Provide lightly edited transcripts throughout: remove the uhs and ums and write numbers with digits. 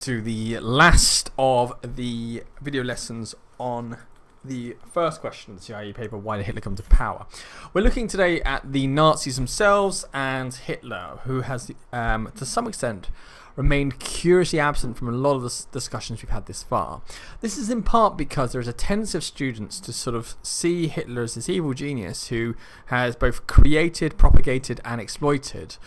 To the last of the video lessons on the first question of the CIE paper, Why Did Hitler Come to Power? We're looking today at the Nazis themselves and Hitler, who has, to some extent, remained curiously absent from a lot of the discussions we've had this far. This is in part because there is a tendency of students to sort of see Hitler as this evil genius who has both created, propagated and exploited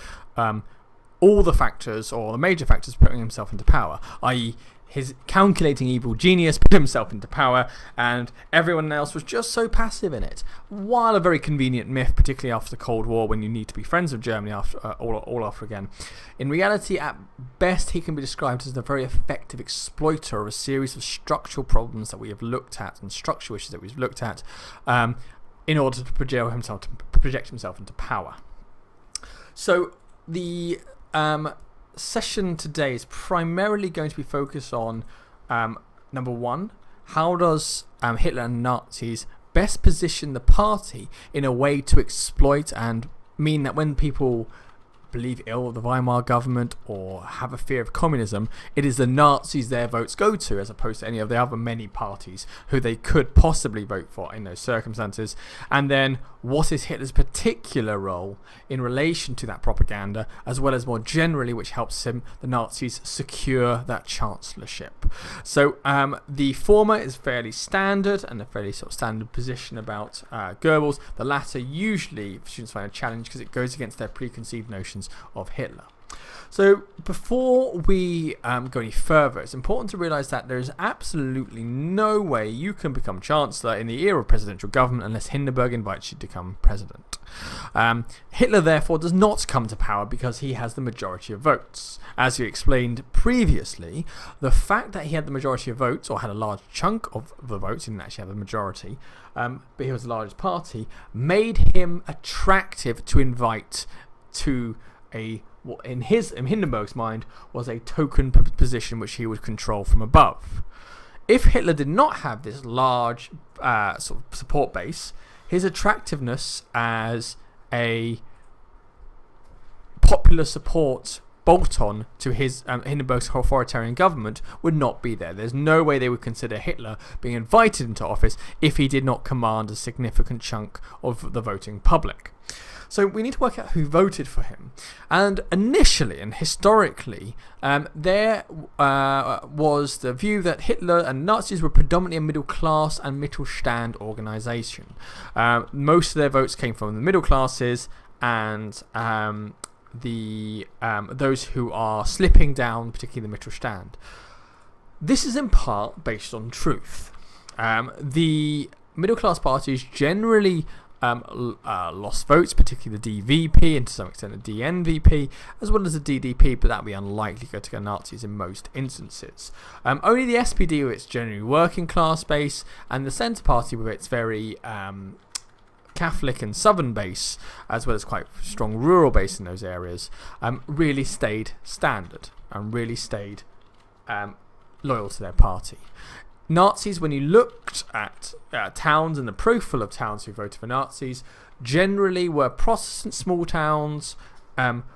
all the factors, or the major factors, putting himself into power, i.e. his calculating evil genius put himself into power, and everyone else was just so passive in it. While a very convenient myth, particularly after the Cold War, when you need to be friends with Germany after all over again. In reality, at best, he can be described as a very effective exploiter of a series of structural problems that we have looked at, and structural issues that we've looked at, in order to project himself into power. So the session today is primarily going to be focused on number one, how does Hitler and Nazis best position the party in a way to exploit and mean that when people believe ill of the Weimar government or have a fear of communism, it is the Nazis their votes go to, as opposed to any of the other many parties who they could possibly vote for in those circumstances. And then, what is Hitler's particular role in relation to that propaganda, as well as more generally, which helps the Nazis secure that chancellorship. So the former is fairly standard and a fairly sort of standard position about Goebbels. The latter usually students find a challenge because it goes against their preconceived notions of Hitler. So before we go any further, it's important to realise that there is absolutely no way you can become Chancellor in the era of presidential government unless Hindenburg invites you to become president. Hitler therefore does not come to power because he has the majority of votes. As we explained previously, the fact that he had the majority of votes, or had a large chunk of the votes, he didn't actually have the majority, but he was the largest party, made him attractive to invite to what in Hindenburg's mind was a token position which he would control from above. If Hitler did not have this large sort of support base, his attractiveness as a popular support bolt-on to his Hindenburg's authoritarian government would not be there. There's no way they would consider Hitler being invited into office if he did not command a significant chunk of the voting public. So we need to work out who voted for him. And initially and historically, there was the view that Hitler and Nazis were predominantly a middle-class and Mittelstand organisation. Most of their votes came from the middle classes and those who are slipping down, particularly the Mittelstand. This is in part based on truth. The middle-class parties generally lost votes, particularly the DVP and to some extent the DNVP, as well as the DDP, but that would be unlikely to go to Nazis in most instances. Only the SPD with its generally working class base and the Centre Party with its very Catholic and southern base, as well as quite strong rural base in those areas, really stayed standard and really stayed loyal to their party. Nazis, when you looked at towns and the profile of towns who voted for Nazis, generally were Protestant small towns,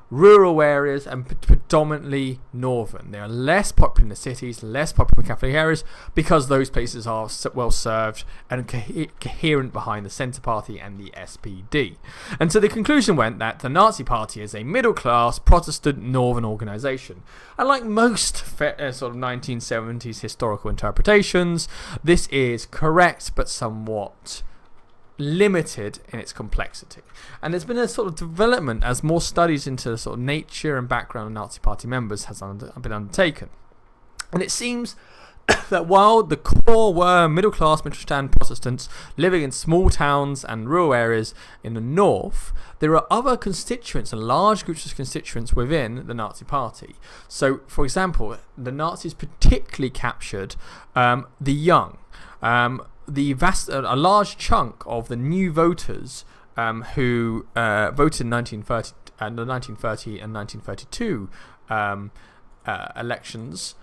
rural areas, and predominantly northern. They are less popular in the cities, less popular in Catholic areas, because those places are well served and coherent behind the Centre Party and the SPD. And so the conclusion went that the Nazi Party is a middle-class Protestant northern organisation. And like most sort of 1970s historical interpretations, this is correct but somewhat limited in its complexity. And there's been a sort of development as more studies into the sort of nature and background of Nazi Party members has been undertaken. And it seems that while the core were middle-class Mittelstand Protestants living in small towns and rural areas in the north, there are other constituents and large groups of constituents within the Nazi Party. So, for example, the Nazis particularly captured the young. A large chunk of the new voters who voted in the 1930 and 1932 elections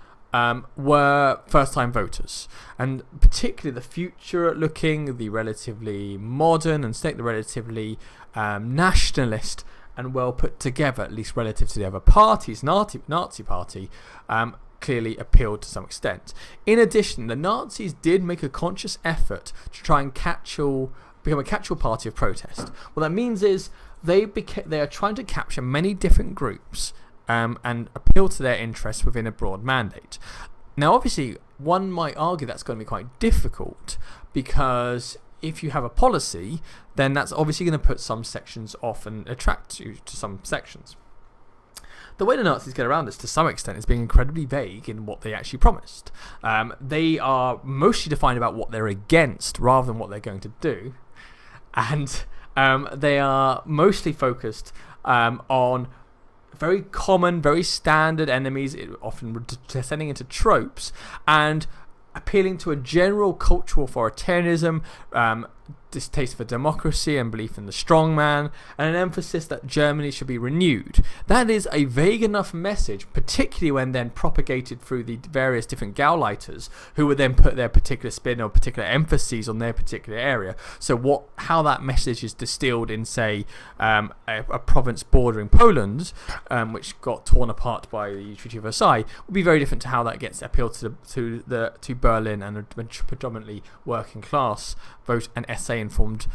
were first-time voters, and particularly the future-looking, the relatively modern, and the relatively nationalist and well put together, at least relative to the other parties, Nazi Party, clearly appealed to some extent. In addition, the Nazis did make a conscious effort to try and become a catch-all party of protest. What that means is they are trying to capture many different groups and appeal to their interests within a broad mandate. Now, obviously, one might argue that's going to be quite difficult because if you have a policy, then that's obviously going to put some sections off and attract you to some sections. The way the Nazis get around this to some extent is being incredibly vague in what they actually promised. They are mostly defined about what they're against rather than what they're going to do. And they are mostly focused on very common, very standard enemies, often descending into tropes, and appealing to a general cultural authoritarianism, distaste for democracy and belief in the strongman, and an emphasis that Germany should be renewed. That is a vague enough message, particularly when then propagated through the various different Gauleiters, who would then put their particular spin or particular emphases on their particular area. So how that message is distilled in, say, a province bordering Poland, which got torn apart by the Treaty of Versailles, would be very different to how that gets appealed to Berlin and a predominantly working class vote and essay-informed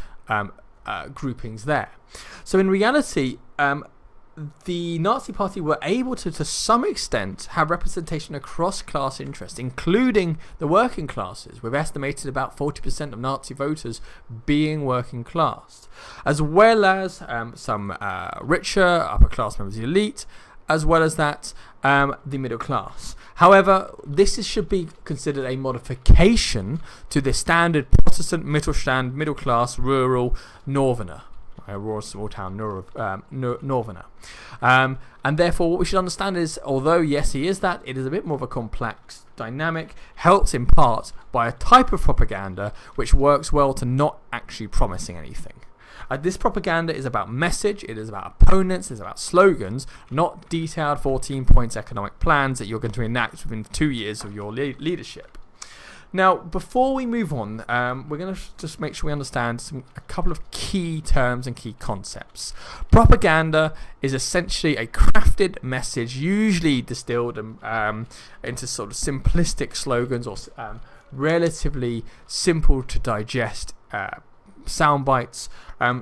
groupings there. So in reality, the Nazi Party were able to some extent have representation across class interests, including the working classes, with estimated about 40% of Nazi voters being working class, as well as some richer upper class members of the elite, as well as that the middle class. However, this should be considered a modification to the standard Protestant Mittelstand, middle class, rural Northerner, rural small town Northerner. And therefore, what we should understand is, although yes, he is that, it is a bit more of a complex dynamic, helped in part by a type of propaganda which works well to not actually promising anything. This propaganda is about message, it is about opponents, it is about slogans, not detailed 14 points economic plans that you're going to enact within 2 years of your leadership. Now, before we move on, we're going to just make sure we understand a couple of key terms and key concepts. Propaganda is essentially a crafted message, usually distilled into sort of simplistic slogans or relatively simple to digest sound bites,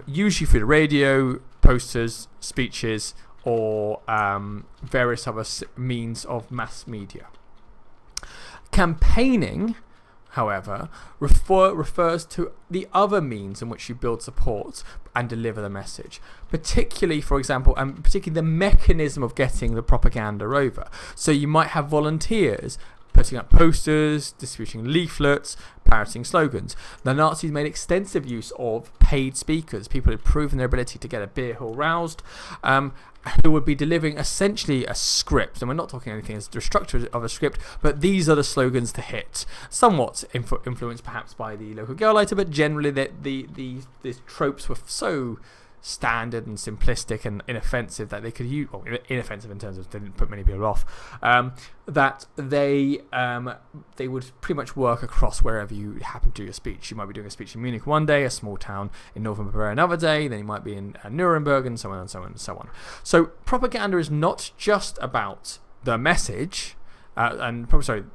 usually through the radio, posters, speeches, or various other means of mass media. Campaigning, however, refers to the other means in which you build support and deliver the message. Particularly, for example, particularly the mechanism of getting the propaganda over. So you might have volunteers putting up posters, distributing leaflets, parroting slogans. The Nazis made extensive use of paid speakers, people who had proven their ability to get a beer hall roused, who would be delivering essentially a script. And we're not talking anything as the structure of a script, but these are the slogans to hit. Somewhat influenced perhaps by the local Gauleiter, but generally these tropes were so standard and simplistic and inoffensive that they could use, well, inoffensive in terms of didn't put many people off, that they would pretty much work across wherever you happen to do a speech. You might be doing a speech in Munich one day, a small town in northern Bavaria another day, then you might be in Nuremberg, and so on and so on and so on. So propaganda is not just about the message.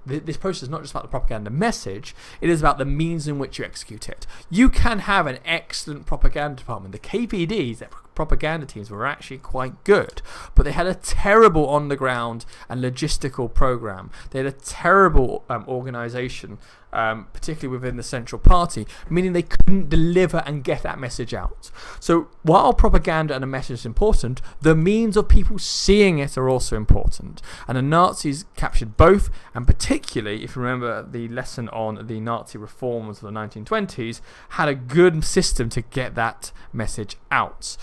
This process is not just about the propaganda message, it is about the means in which you execute it. You can have an excellent propaganda department. The KPD's propaganda teams were actually quite good, but they had a terrible on-the-ground and logistical program. They had a terrible organisation, particularly within the Central Party, meaning they couldn't deliver and get that message out. So while propaganda and a message is important, the means of people seeing it are also important. And the Nazis captured both, and particularly, if you remember the lesson on the Nazi reforms of the 1920s, had a good system to get that message out.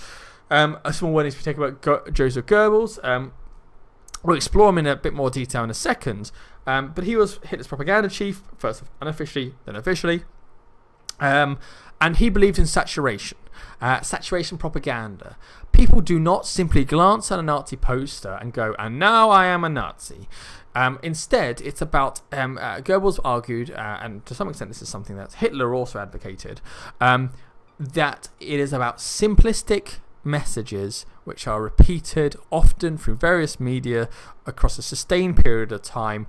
A small word needs to be taken about Joseph Goebbels. We'll explore him in a bit more detail in a second. But he was Hitler's propaganda chief, first unofficially, then officially. And he believed in saturation. Saturation propaganda. People do not simply glance at a Nazi poster and go, and now I am a Nazi. Instead, it's about, Goebbels argued, and to some extent this is something that Hitler also advocated, that it is about simplistic messages which are repeated often through various media across a sustained period of time,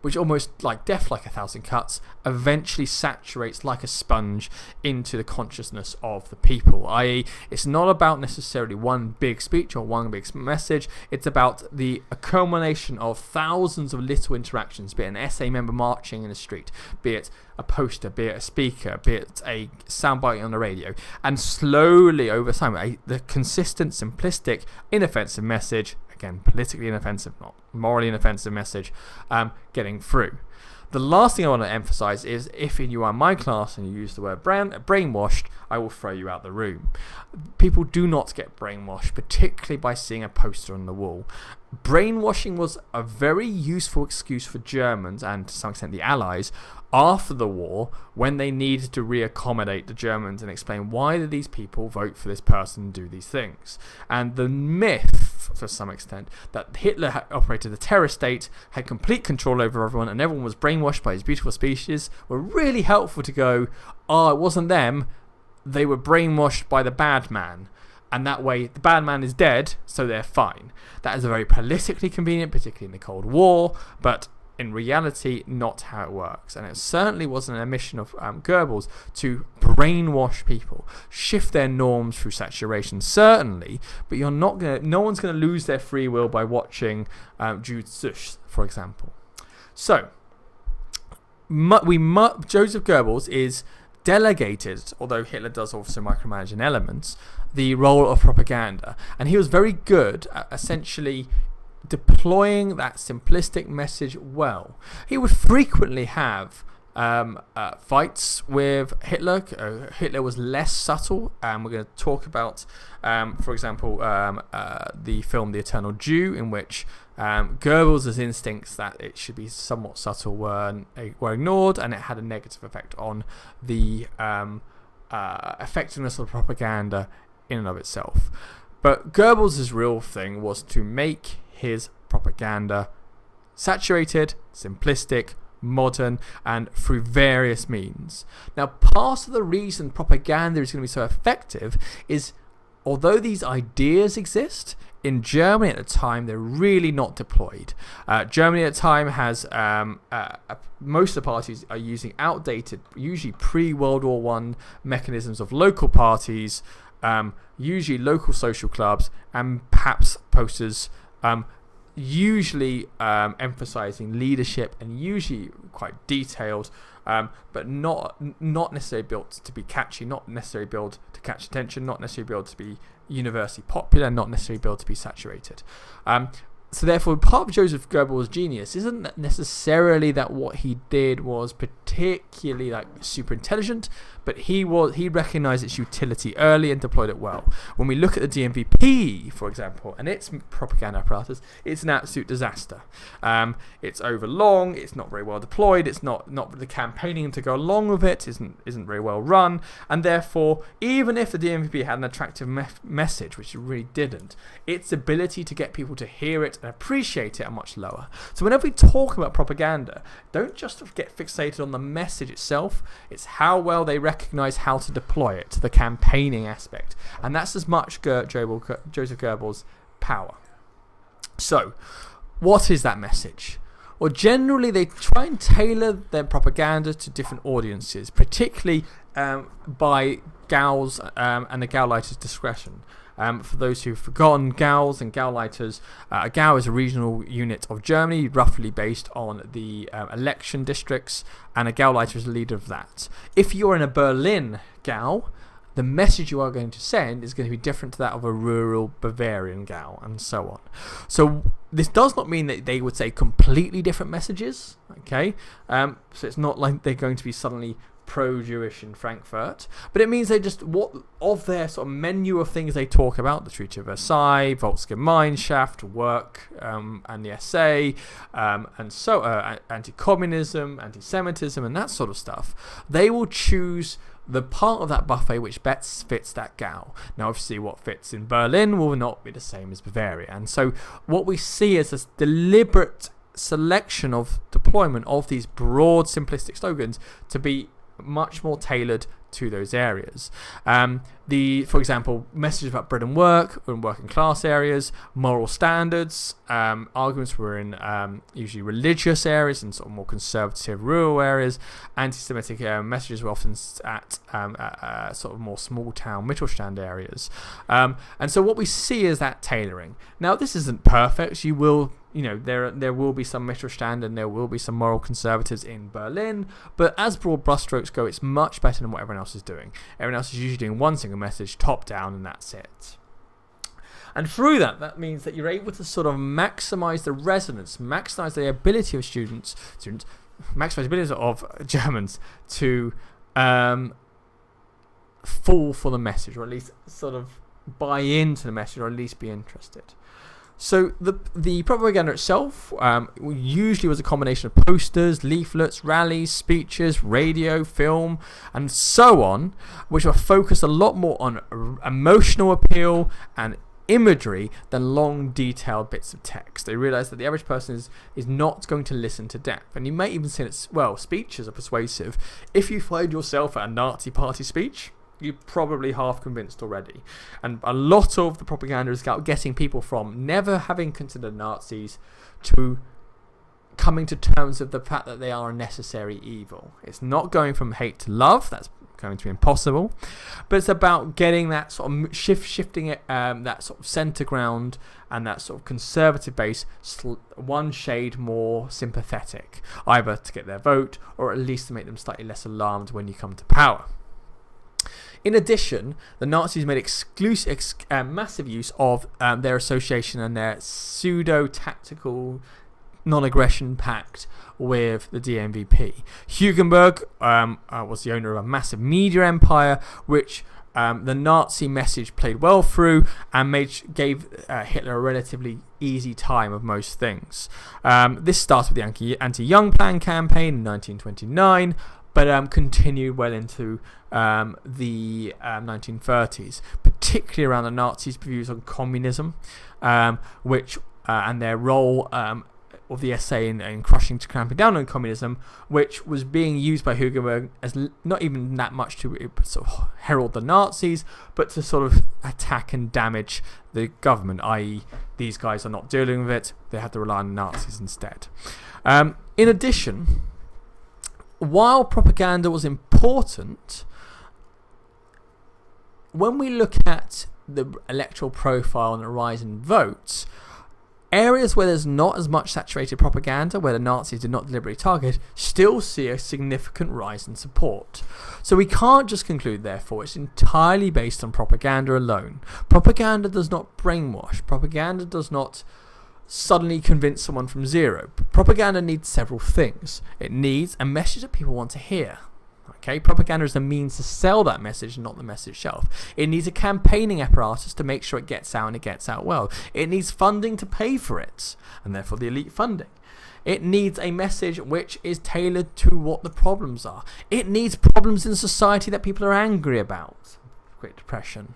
which almost like death like a thousand cuts, eventually saturates like a sponge into the consciousness of the people. I.e., it's not about necessarily one big speech or one big message. It's about the accumulation of thousands of little interactions, be it an SA member marching in the street, be it a poster, be it a speaker, be it a soundbite on the radio, and slowly over time, the consistent, simplistic, inoffensive message, again, politically inoffensive, not morally inoffensive message, getting through. The last thing I want to emphasize is if you are in my class and you use the word brainwashed, I will throw you out the room. People do not get brainwashed, particularly by seeing a poster on the wall. Brainwashing was a very useful excuse for Germans and to some extent the Allies after the war when they needed to reaccommodate the Germans and explain why did these people vote for this person and do these things. And the myth, to some extent, that Hitler operated a terror state, had complete control over everyone, and everyone was brainwashed by his beautiful speeches, were really helpful to go, oh, it wasn't them, they were brainwashed by the bad man. And that way, the bad man is dead, so they're fine. That is a very politically convenient, particularly in the Cold War, but in reality, not how it works. And it certainly wasn't a mission of Goebbels to brainwash people, shift their norms through saturation, certainly, but no one's going to lose their free will by watching Jude Sush, for example. So, Joseph Goebbels is delegated, although Hitler does also micromanage in elements, the role of propaganda. And he was very good at essentially deploying that simplistic message well. He would frequently have fights with Hitler. Hitler was less subtle, and we're going to talk about, for example, the film The Eternal Jew, in which Goebbels' instincts that it should be somewhat subtle were ignored, and it had a negative effect on the effectiveness of propaganda in and of itself. But Goebbels' real thing was to make his propaganda saturated, simplistic, modern, and through various means. Now, part of the reason propaganda is going to be so effective is, although these ideas exist, in Germany at the time, they're really not deployed. Germany at the time has, most of the parties are using outdated, usually pre-World War I mechanisms of local parties, usually local social clubs, and perhaps posters, usually emphasizing leadership and usually quite detailed, but not necessarily built to be catchy, not necessarily built to catch attention, not necessarily built to be universally popular, not necessarily built to be saturated. So therefore, part of Joseph Goebbels' genius isn't necessarily that what he did was particularly like super intelligent, but he recognized its utility early and deployed it well. When we look at the DMVP, for example, and its propaganda apparatus, it's an absolute disaster. It's overlong, it's not very well deployed, it's not the campaigning to go along with it isn't very well run, and therefore, even if the DMVP had an attractive message, which it really didn't, its ability to get people to hear it and appreciate it are much lower. So whenever we talk about propaganda, don't just get fixated on the message itself, it's how well they recognize how to deploy it, the campaigning aspect. And that's as much Joseph Goebbels' power. So, what is that message? Well, generally they try and tailor their propaganda to different audiences, particularly by Gauls and the Gauleiter's discretion. For those who've forgotten, Gauls and Gauleiters, a Gau is a regional unit of Germany, roughly based on the election districts, and a Gauleiter is the leader of that. If you're in a Berlin Gau, the message you are going to send is going to be different to that of a rural Bavarian Gau, and so on. So this does not mean that they would say completely different messages, okay? So it's not like they're going to be suddenly pro-Jewish in Frankfurt, but it means they just, what of their sort of menu of things they talk about, the Treaty of Versailles, Volksgemeinschaft, work, and the essay, and so anti-communism, anti-Semitism, and that sort of stuff, they will choose the part of that buffet which best fits that Gau. Now, obviously, what fits in Berlin will not be the same as Bavaria, and so what we see is this deliberate selection of deployment of these broad, simplistic slogans to be much more tailored to those areas. For example, messages about bread and work in working class areas, moral standards, arguments were in usually religious areas and sort of more conservative rural areas. Anti-Semitic messages were often at sort of more small town Mittelstand areas. And so what we see is that tailoring. Now, this isn't perfect. There will be some Mittelstand and there will be some moral conservatives in Berlin, but as broad brushstrokes go, it's much better than what everyone else is doing. Everyone else is usually doing one single message, top down, and that's it. And through that means that you're able to sort of maximize the resonance, maximize the ability of students, maximize the ability of Germans to fall for the message, or at least sort of buy into the message, or at least be interested. So the propaganda itself usually was a combination of posters, leaflets, rallies, speeches, radio, film, and so on, which were focused a lot more on emotional appeal and imagery than long, detailed bits of text. They realised that the average person is not going to listen to depth. And you may even say that, well, speeches are persuasive. If you find yourself at a Nazi party speech, you're probably half convinced already. And a lot of the propaganda is about getting people from never having considered Nazis to coming to terms with the fact that they are a necessary evil. It's not going from hate to love. That's going to be impossible. But it's about getting that sort of shifting it, that sort of centre ground and that sort of conservative base one shade more sympathetic, either to get their vote or at least to make them slightly less alarmed when you come to power. In addition, the Nazis made massive use of their association and their pseudo-tactical non-aggression pact with the DNVP. Hugenberg was the owner of a massive media empire, which the Nazi message played well through and gave Hitler a relatively easy time of most things. This started with the anti-Young Plan campaign in 1929, but continued well into the 1930s, particularly around the Nazis' views on communism, which and their role of the SA in clamping down on communism, which was being used by Hugenberg as not even that much to sort of herald the Nazis, but to sort of attack and damage the government, i.e. these guys are not dealing with it, they have to rely on the Nazis instead. In addition, while propaganda was important, when we look at the electoral profile and the rise in votes, areas where there's not as much saturated propaganda, where the Nazis did not deliberately target, still see a significant rise in support. So we can't just conclude, therefore, it's entirely based on propaganda alone. Propaganda does not brainwash. Propaganda does not suddenly convince someone from zero. Propaganda needs several things. It needs a message that people want to hear. Okay, propaganda is a means to sell that message, not the message itself. It needs a campaigning apparatus to make sure it gets out and it gets out well. It needs funding to pay for it, and therefore the elite funding. It needs a message which is tailored to what the problems are. It needs problems in society that people are angry about. Great Depression,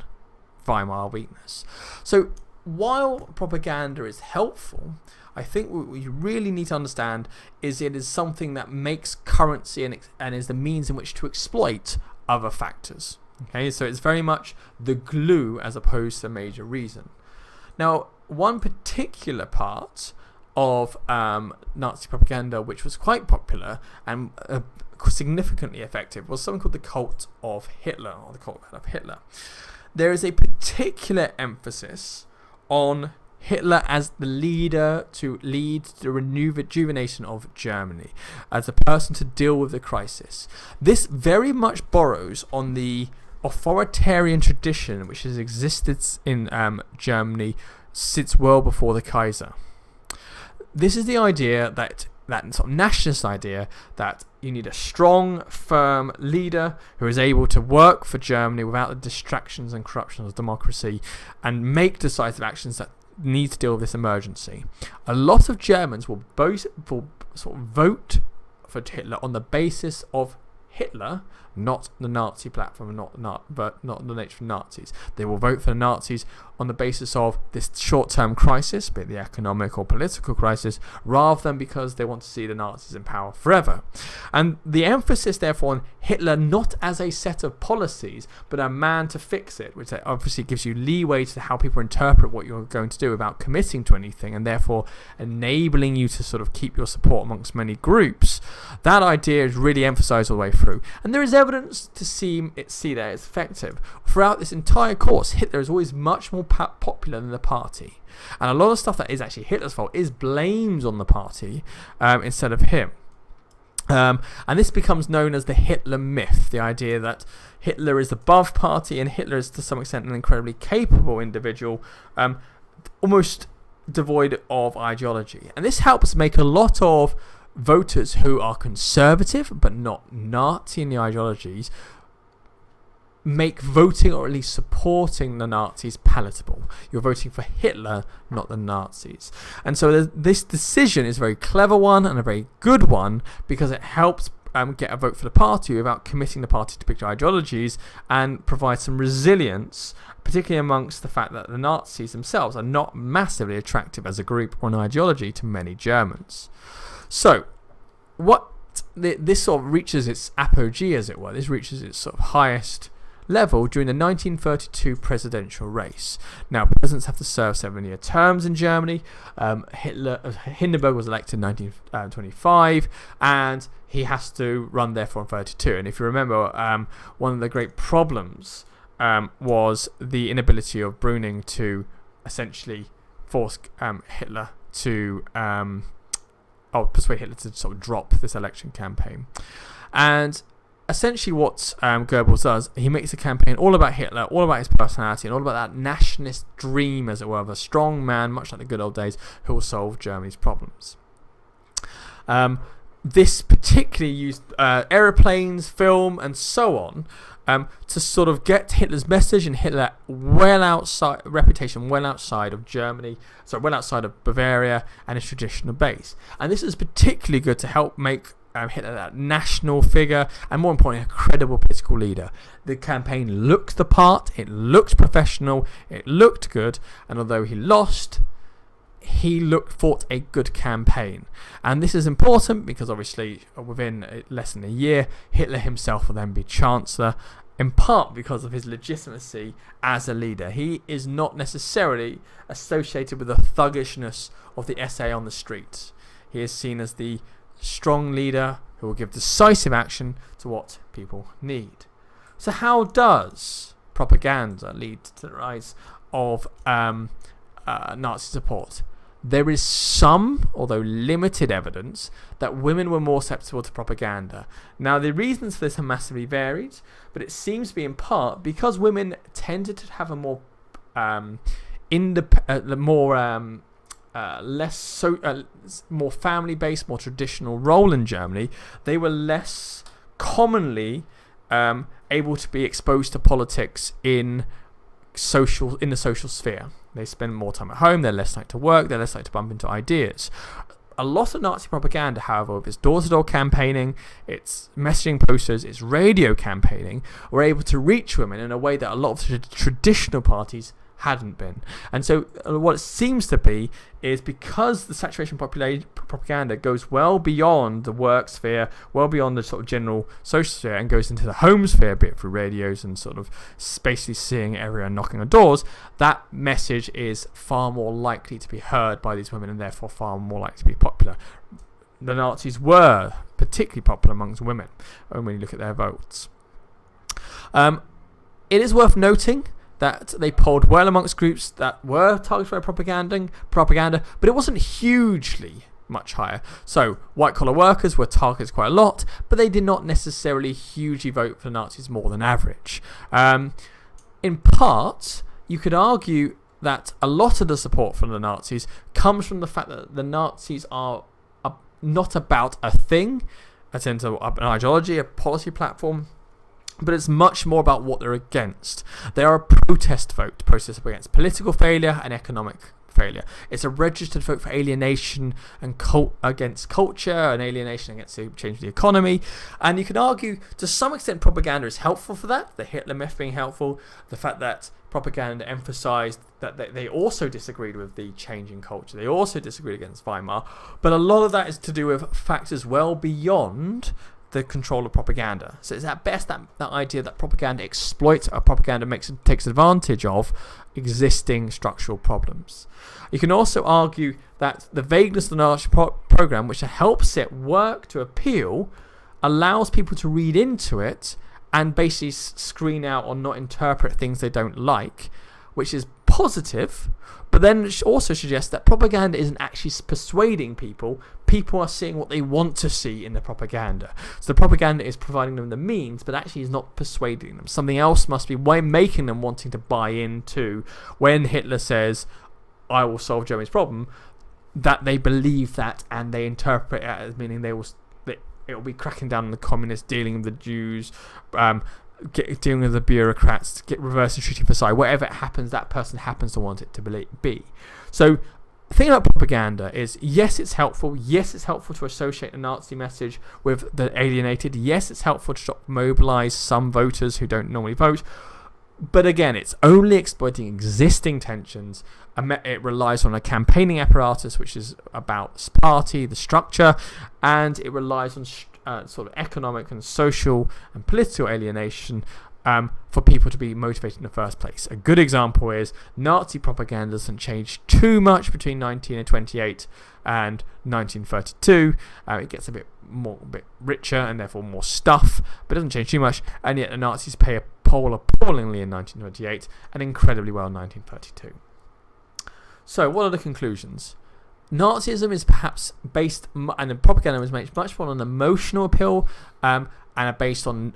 Weimar weakness. So while propaganda is helpful, I think what we really need to understand is it is something that makes currency and is the means in which to exploit other factors. Okay, so it's very much the glue as opposed to the major reason. Now, one particular part of Nazi propaganda which was quite popular and significantly effective was something called the cult of Hitler, or the cult of Hitler. There is a particular emphasis on Hitler as the leader to lead the rejuvenation of Germany, as a person to deal with the crisis. This very much borrows on the authoritarian tradition which has existed in Germany since well before the Kaiser. This is the idea that sort of nationalist idea that you need a strong, firm leader who is able to work for Germany without the distractions and corruption of democracy and make decisive actions that need to deal with this emergency. A lot of Germans will sort of vote for Hitler on the basis of Hitler, not the Nazi platform, but not the nature of Nazis. They will vote for the Nazis on the basis of this short-term crisis, be it the economic or political crisis, rather than because they want to see the Nazis in power forever. And the emphasis, therefore, on Hitler not as a set of policies, but a man to fix it, which obviously gives you leeway to how people interpret what you're going to do without committing to anything, and therefore enabling you to sort of keep your support amongst many groups. That idea is really emphasized all the way through. And there is evidence to see that it's effective. Throughout this entire course, Hitler is always much more popular than the party. And a lot of stuff that is actually Hitler's fault is blamed on the party instead of him. And this becomes known as the Hitler myth, the idea that Hitler is above party and Hitler is to some extent an incredibly capable individual, almost devoid of ideology. And this helps make a lot of voters who are conservative but not Nazi in the ideologies make voting, or at least supporting the Nazis, palatable. You're voting for Hitler, not the Nazis. And so this decision is a very clever one and a very good one, because it helps get a vote for the party without committing the party to particular ideologies, and provide some resilience, particularly amongst the fact that the Nazis themselves are not massively attractive as a group or an ideology to many Germans. So, this sort of reaches its apogee, as it were. This reaches its sort of highest level during the 1932 presidential race. Now, presidents have to serve 7-year terms in Germany. Hindenburg was elected in 1925, and he has to run therefore in 32. And if you remember, one of the great problems was the inability of Brüning to essentially force Hitler to persuade Hitler to sort of drop this election campaign. And essentially what Goebbels does, he makes a campaign all about Hitler, all about his personality, and all about that nationalist dream, as it were, of a strong man, much like the good old days, who will solve Germany's problems. This particularly used aeroplanes, film, and so on, to sort of get Hitler's message and Hitler reputation well outside of Germany, well outside of Bavaria and his traditional base. And this is particularly good to help make Hitler that national figure, and more importantly, a credible political leader. The campaign looked the part, it looked professional, it looked good, and although he lost, he fought a good campaign. And this is important because obviously within less than a year, Hitler himself will then be Chancellor, in part because of his legitimacy as a leader. He is not necessarily associated with the thuggishness of the SA on the streets. He is seen as the strong leader who will give decisive action to what people need. So how does propaganda lead to the rise of Nazi support? There is some, although limited, evidence that women were more susceptible to propaganda. Now, the reasons for this are massively varied, but it seems to be in part because women tended to have a more more family-based, more traditional role in Germany. They were less commonly able to be exposed to politics in the social sphere. They spend more time at home, they're less likely to work, they're less likely to bump into ideas. A lot of Nazi propaganda, however, with its door-to-door campaigning, its messaging posters, its radio campaigning, were able to reach women in a way that a lot of the traditional parties hadn't been. And so what it seems to be is because the saturation propaganda goes well beyond the work sphere, well beyond the sort of general social sphere, and goes into the home sphere, be it through radios and sort of basically seeing everyone knocking on doors, that message is far more likely to be heard by these women and therefore far more likely to be popular. The Nazis were particularly popular amongst women when you look at their votes. It is worth noting that they polled well amongst groups that were targeted by propaganda, but it wasn't hugely much higher. So white-collar workers were targeted quite a lot, but they did not necessarily hugely vote for the Nazis more than average. In part, you could argue that a lot of the support from the Nazis comes from the fact that the Nazis are not about a thing, as in an ideology, a policy platform, but it's much more about what they're against. They are a protest vote, protest against political failure and economic failure. It's a registered vote for alienation and against culture, and alienation against the change of the economy. And you can argue to some extent propaganda is helpful for that, the Hitler myth being helpful, the fact that propaganda emphasized that they also disagreed with the change in culture, they also disagreed against Weimar, but a lot of that is to do with factors well beyond the control of propaganda. So it's at best that idea that propaganda exploits or propaganda takes advantage of existing structural problems. You can also argue that the vagueness of the Nazi program, which helps it work to appeal, allows people to read into it and basically screen out or not interpret things they don't like, which is positive, but then it also suggests that propaganda isn't actually persuading people. People are seeing what they want to see in the propaganda. So the propaganda is providing them the means, but actually is not persuading them. Something else must be making them wanting to buy into when Hitler says, I will solve Germany's problem, that they believe that and they interpret it as meaning it will be cracking down on the communists, dealing with the Jews, dealing with the bureaucrats, reversing Treaty of Versailles. Whatever it happens, that person happens to want it to be. So the thing about propaganda is, yes, it's helpful. Yes, it's helpful to associate a Nazi message with the alienated. Yes, it's helpful to mobilize some voters who don't normally vote. But again, it's only exploiting existing tensions. It relies on a campaigning apparatus, which is about party, the structure, and it relies on sort of economic and social and political alienation for people to be motivated in the first place. A good example is Nazi propaganda doesn't change too much between 1928 and 1932. It gets a bit richer and therefore more stuff, but it doesn't change too much. And yet the Nazis pay a poll appallingly in 1928 and incredibly well in 1932. So what are the conclusions? Nazism is perhaps based, and the propaganda is much more on an emotional appeal, and are based on,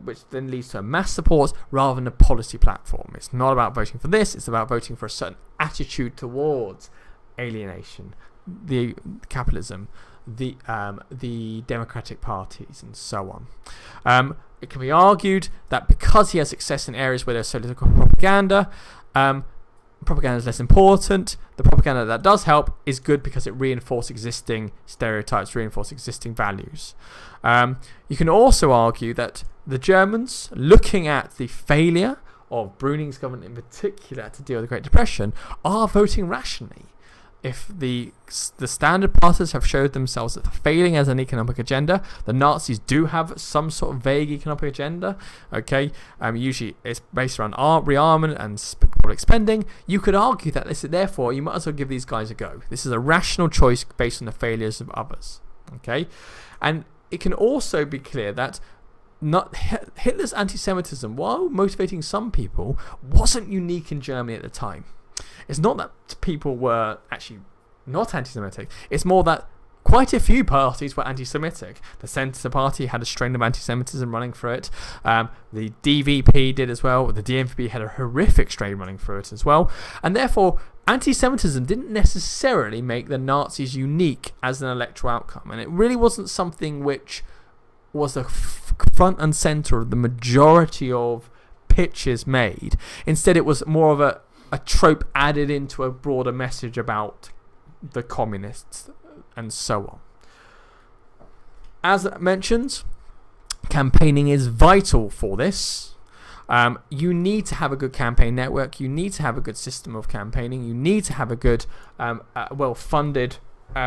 which then leads to a mass support rather than a policy platform. It's not about voting for this, it's about voting for a certain attitude towards alienation, the capitalism, the democratic parties, and so on. It can be argued that because he has success in areas where there's so little propaganda, propaganda is less important. The propaganda that does help is good because it reinforces existing stereotypes, reinforces existing values. You can also argue that the Germans, looking at the failure of Brüning's government in particular to deal with the Great Depression, are voting rationally. If the standard parties have showed themselves as failing as an economic agenda, the Nazis do have some sort of vague economic agenda. Okay, usually it's based around rearmament and public spending. You could argue that therefore you might as well give these guys a go. This is a rational choice based on the failures of others. Okay, and it can also be clear that Hitler's anti-Semitism, while motivating some people, wasn't unique in Germany at the time. It's not that people were actually not anti-Semitic. It's more that quite a few parties were anti-Semitic. The Centre Party had a strain of anti-Semitism running through it. The DVP did as well. The DNVP had a horrific strain running through it as well. And therefore, anti-Semitism didn't necessarily make the Nazis unique as an electoral outcome. And it really wasn't something which was the front and centre of the majority of pitches made. Instead, it was more of a trope added into a broader message about the communists and so on. As mentioned, campaigning is vital for this. You need to have a good campaign network. You need to have a good system of campaigning. You need to have a good, well-funded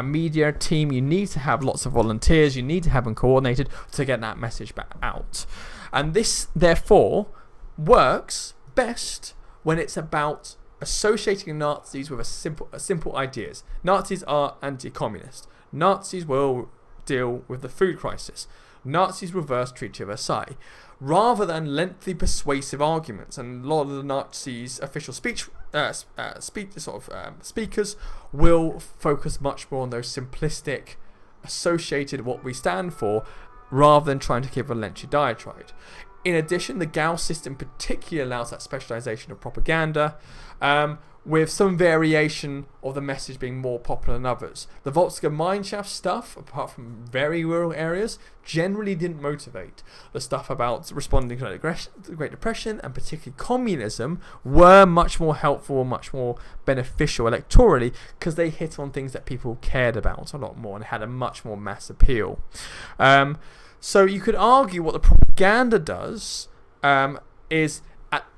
media team. You need to have lots of volunteers. You need to have them coordinated to get that message back out. And this, therefore, works best when it's about associating Nazis with simple ideas. Nazis are anti-communist. Nazis will deal with the food crisis. Nazis reverse Treaty of Versailles. Rather than lengthy persuasive arguments, and a lot of the Nazis' official speakers will focus much more on those simplistic, associated what we stand for, rather than trying to give a lengthy diatribe. In addition, the Gauss system particularly allows that specialization of propaganda, with some variation of the message being more popular than others. The Volkswagen Mineshaft stuff, apart from very rural areas, generally didn't motivate. The stuff about responding to the Great Depression and particularly communism were much more helpful and much more beneficial electorally because they hit on things that people cared about a lot more and had a much more mass appeal. So you could argue what the propaganda does is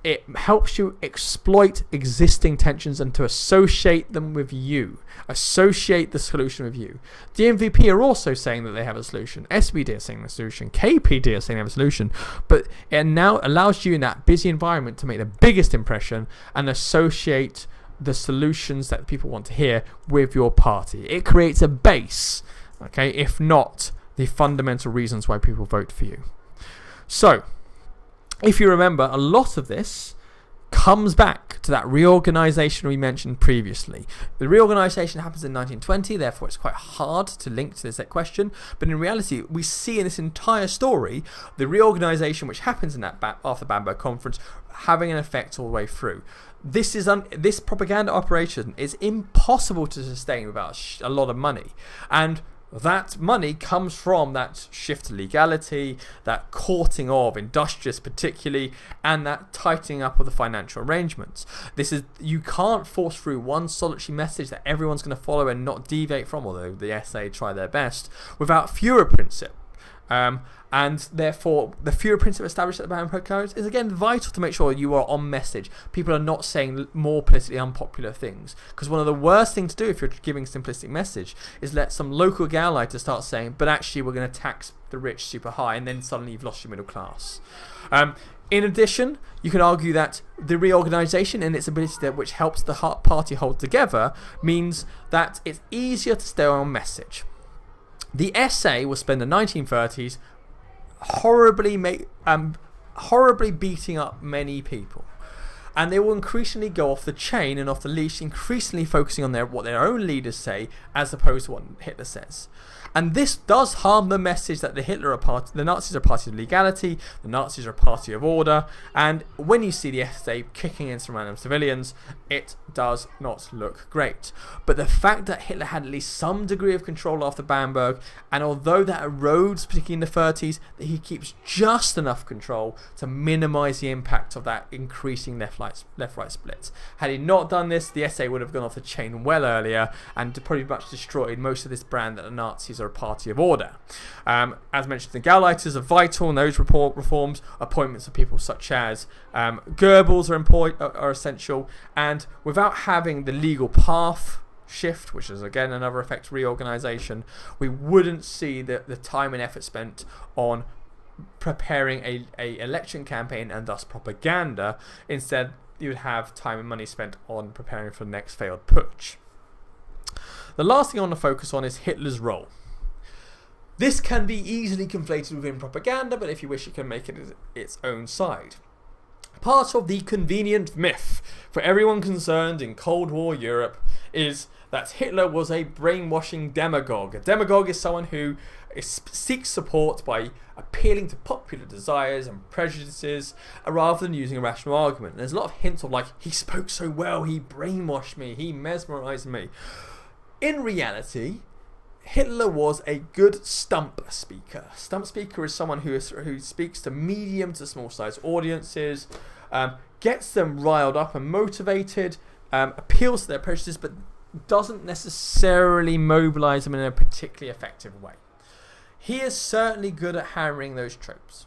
it helps you exploit existing tensions and to associate them with you. Associate the solution with you. The MVP are also saying that they have a solution. SBD are saying a solution. KPD are saying they have a solution. But it now allows you in that busy environment to make the biggest impression and associate the solutions that people want to hear with your party. It creates a base, okay, if not the fundamental reasons why people vote for you. So, if you remember, a lot of this comes back to that reorganisation we mentioned previously. The reorganisation happens in 1920, therefore it's quite hard to link to this question. But in reality, we see in this entire story the reorganisation which happens in that after the Bamberg Conference having an effect all the way through. This propaganda operation is impossible to sustain without a lot of money, and that money comes from that shift to legality, that courting of industrialists particularly, and that tightening up of the financial arrangements. You can't force through one solitary message that everyone's going to follow and not deviate from, although the SA try their best, without fewer principle. And therefore, the fewer principle established at the Bamberg Conference is again vital to make sure you are on message. People are not saying more politically unpopular things. Because one of the worst things to do if you're giving simplistic message is let some local Gauleiter start saying, but actually we're going to tax the rich super high, and then suddenly you've lost your middle class. In addition, you can argue that the reorganisation and its ability which helps the party hold together means that it's easier to stay on message. The SA will spend the 1930s horribly beating up many people, and they will increasingly go off the chain and off the leash, increasingly focusing on what their own leaders say as opposed to what Hitler says. And this does harm the message that the Nazis are a party of legality, the Nazis are a party of order, and when you see the SA kicking in some random civilians, it does not look great. But the fact that Hitler had at least some degree of control after Bamberg, and although that erodes, particularly in the 30s, that he keeps just enough control to minimise the impact of that increasing left-right split. Had he not done this, the SA would have gone off the chain well earlier and pretty much destroyed most of this brand that the Nazis are a party of order. As mentioned, the Gauleiters are vital in those reforms. Appointments of people such as Goebbels are essential, and without having the legal path shift, which is again another effect of reorganisation, we wouldn't see the time and effort spent on preparing a election campaign and thus propaganda. Instead, you would have time and money spent on preparing for the next failed putsch. The last thing I want to focus on is Hitler's role. This can be easily conflated within propaganda, but if you wish, you can make it its own side. Part of the convenient myth for everyone concerned in Cold War Europe is that Hitler was a brainwashing demagogue. A demagogue is someone who seeks support by appealing to popular desires and prejudices rather than using a rational argument. And there's a lot of hints of he spoke so well, he brainwashed me, he mesmerized me. In reality, Hitler was a good stump speaker. Stump speaker is someone who speaks to medium to small size audiences, gets them riled up and motivated, appeals to their prejudices, but doesn't necessarily mobilize them in a particularly effective way. He is certainly good at hammering those tropes.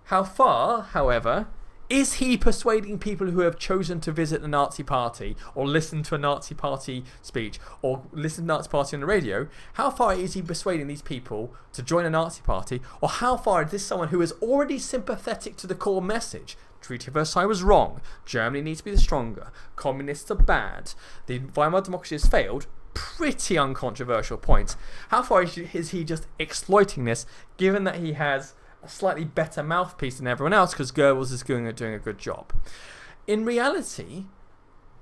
How far, however, is he persuading people who have chosen to visit the Nazi party or listen to a Nazi party speech or listen to the Nazi party on the radio? How far is he persuading these people to join a Nazi party? Or how far is this someone who is already sympathetic to the core message? Treaty of Versailles was wrong. Germany needs to be the stronger. Communists are bad. The Weimar democracy has failed. Pretty uncontroversial point. How far is he just exploiting this, given that he has a slightly better mouthpiece than everyone else because Goebbels is doing a good job? In reality,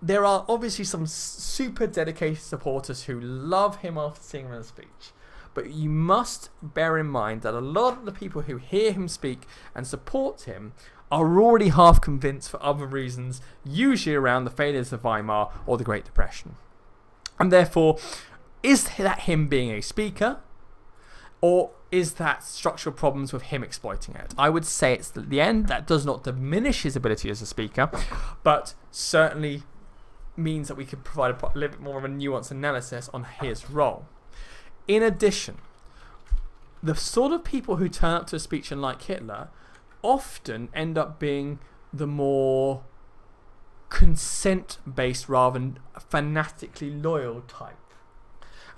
there are obviously some super dedicated supporters who love him after seeing him in a speech. But you must bear in mind that a lot of the people who hear him speak and support him are already half convinced for other reasons, usually around the failures of Weimar or the Great Depression. And therefore, is that him being a speaker, or is that structural problems with him exploiting it? I would say it's at the end. That does not diminish his ability as a speaker, but certainly means that we could provide a little bit more of a nuanced analysis on his role. In addition, the sort of people who turn up to a speech and like Hitler often end up being the more consent-based rather than fanatically loyal type.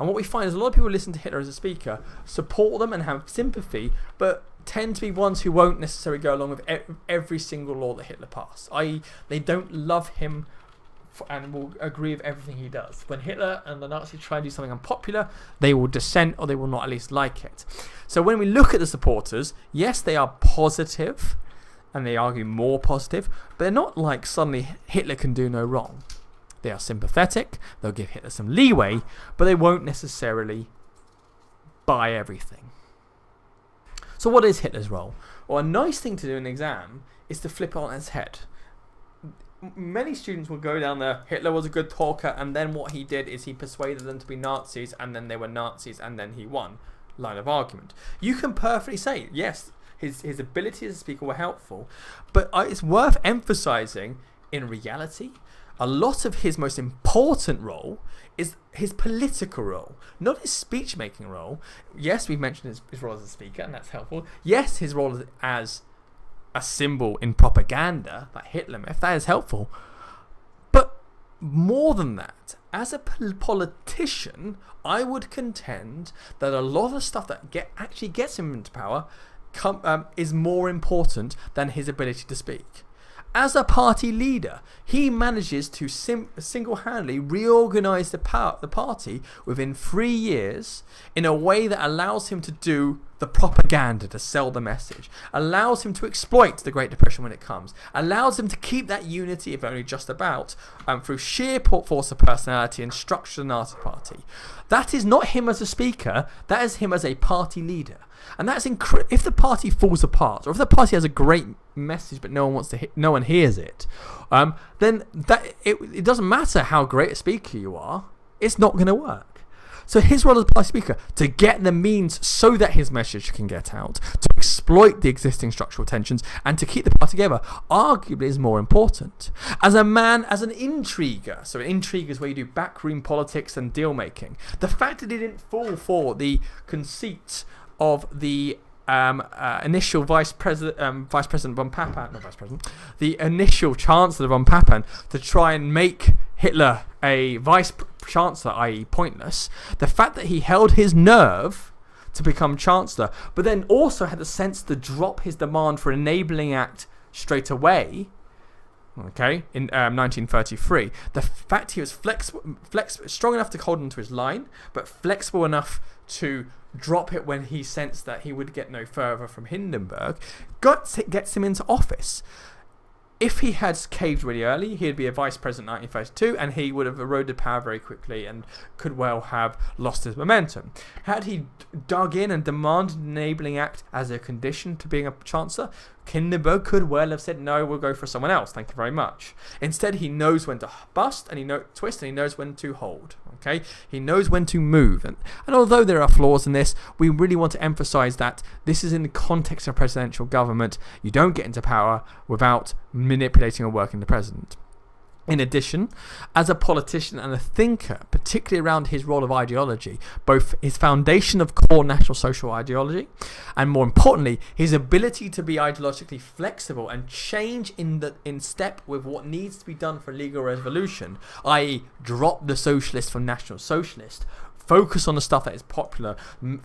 And what we find is a lot of people who listen to Hitler as a speaker support them and have sympathy, but tend to be ones who won't necessarily go along with every single law that Hitler passed. I.e., they don't love him and will agree with everything he does. When Hitler and the Nazis try and do something unpopular, they will dissent or they will not at least like it. So when we look at the supporters, yes, they are positive and they argue more positive, but they're not like suddenly Hitler can do no wrong. They are sympathetic, they'll give Hitler some leeway, but they won't necessarily buy everything. So what is Hitler's role? Well, a nice thing to do in an exam is to flip it on its head. Many students will go down there, Hitler was a good talker, and then what he did is he persuaded them to be Nazis, and then they were Nazis, and then he won. Line of argument. You can perfectly say, yes, his ability as a speaker were helpful, but it's worth emphasizing, in reality, a lot of his most important role is his political role, not his speech-making role. Yes, we've mentioned his role as a speaker, and that's helpful. Yes, his role as a symbol in propaganda, like Hitler myth, that is helpful. But more than that, as a politician, I would contend that a lot of the stuff that actually gets him into power is more important than his ability to speak. As a party leader, he manages to single-handedly reorganize the party within 3 years in a way that allows him to do the propaganda to sell the message, allows him to exploit the Great Depression when it comes, allows him to keep that unity, if only just about, through sheer force of personality and structure of the Nazi Party. That is not him as a speaker, that is him as a party leader. And that's if the party falls apart, or if the party has a great message but no one hears it, then it doesn't matter how great a speaker you are, it's not going to work. So his role as a party speaker, to get the means so that his message can get out, to exploit the existing structural tensions, and to keep the party together, arguably is more important. As an intriguer, so an intrigue is where you do backroom politics and deal making, the fact that he didn't fall for the conceit of the initial Vice President von Papen, not Vice President, the initial Chancellor von Papen, to try and make Hitler a Vice Chancellor, i.e. pointless. The fact that he held his nerve to become Chancellor, but then also had the sense to drop his demand for an enabling act straight away, okay, in 1933. The fact he was flexible, strong enough to hold onto his line, but flexible enough to drop it when he sensed that he would get no further from Hindenburg, gets him into office. If he had caved really early, he'd be a vice president in 1932, and he would have eroded power very quickly and could well have lost his momentum. Had he dug in and demanded an enabling act as a condition to being a chancellor, Hindenburg could well have said, no, we'll go for someone else, thank you very much. Instead, he knows when to bust, and he knows when to hold. Okay, he knows when to move. And although there are flaws in this, we really want to emphasize that this is in the context of a presidential government. You don't get into power without manipulating or working the president. In addition, as a politician and a thinker, particularly around his role of ideology, both his foundation of core National Social ideology, and more importantly, his ability to be ideologically flexible and change in step with what needs to be done for legal resolution, i.e. drop the socialist from National Socialist, focus on the stuff that is popular,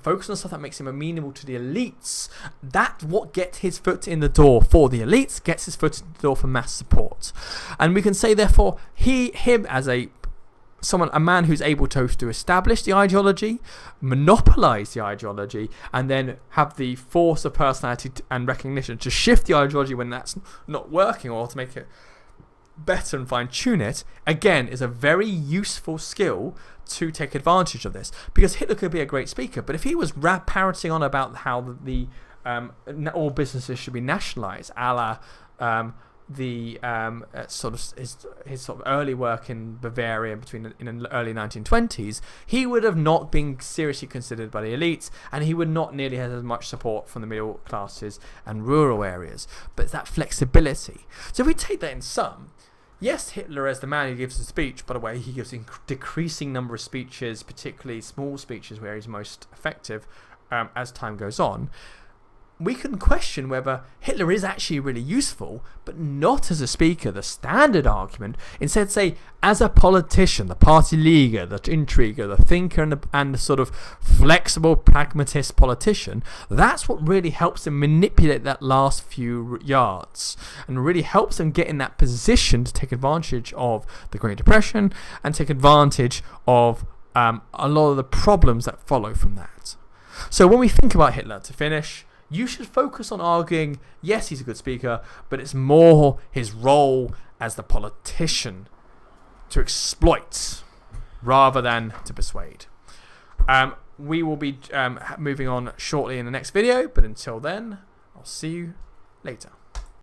focus on the stuff that makes him amenable to the elites. That's what gets his foot in the door for the elites, gets his foot in the door for mass support. And we can say, therefore, him as a man who's able to establish the ideology, monopolize the ideology, and then have the force of personality and recognition to shift the ideology when that's not working, or to make it better and fine-tune it, again, is a very useful skill to take advantage of this. Because Hitler could be a great speaker, but if he was parroting on about how all businesses should be nationalised, a la sort of his sort of early work in Bavaria in the early 1920s, he would have not been seriously considered by the elites, and he would not nearly have as much support from the middle classes and rural areas. But it's that flexibility. So if we take that in sum, yes, Hitler as the man who gives a speech, by the way, he gives a decreasing number of speeches, particularly small speeches where he's most effective as time goes on. We can question whether Hitler is actually really useful, but not as a speaker. The standard argument, instead say, as a politician, the party leader, the intriguer, the thinker, and the sort of flexible, pragmatist politician, that's what really helps him manipulate that last few yards and really helps him get in that position to take advantage of the Great Depression and take advantage of a lot of the problems that follow from that. So when we think about Hitler, to finish, you should focus on arguing, yes, he's a good speaker, but it's more his role as the politician to exploit rather than to persuade. We will be moving on shortly in the next video, but until then, I'll see you later.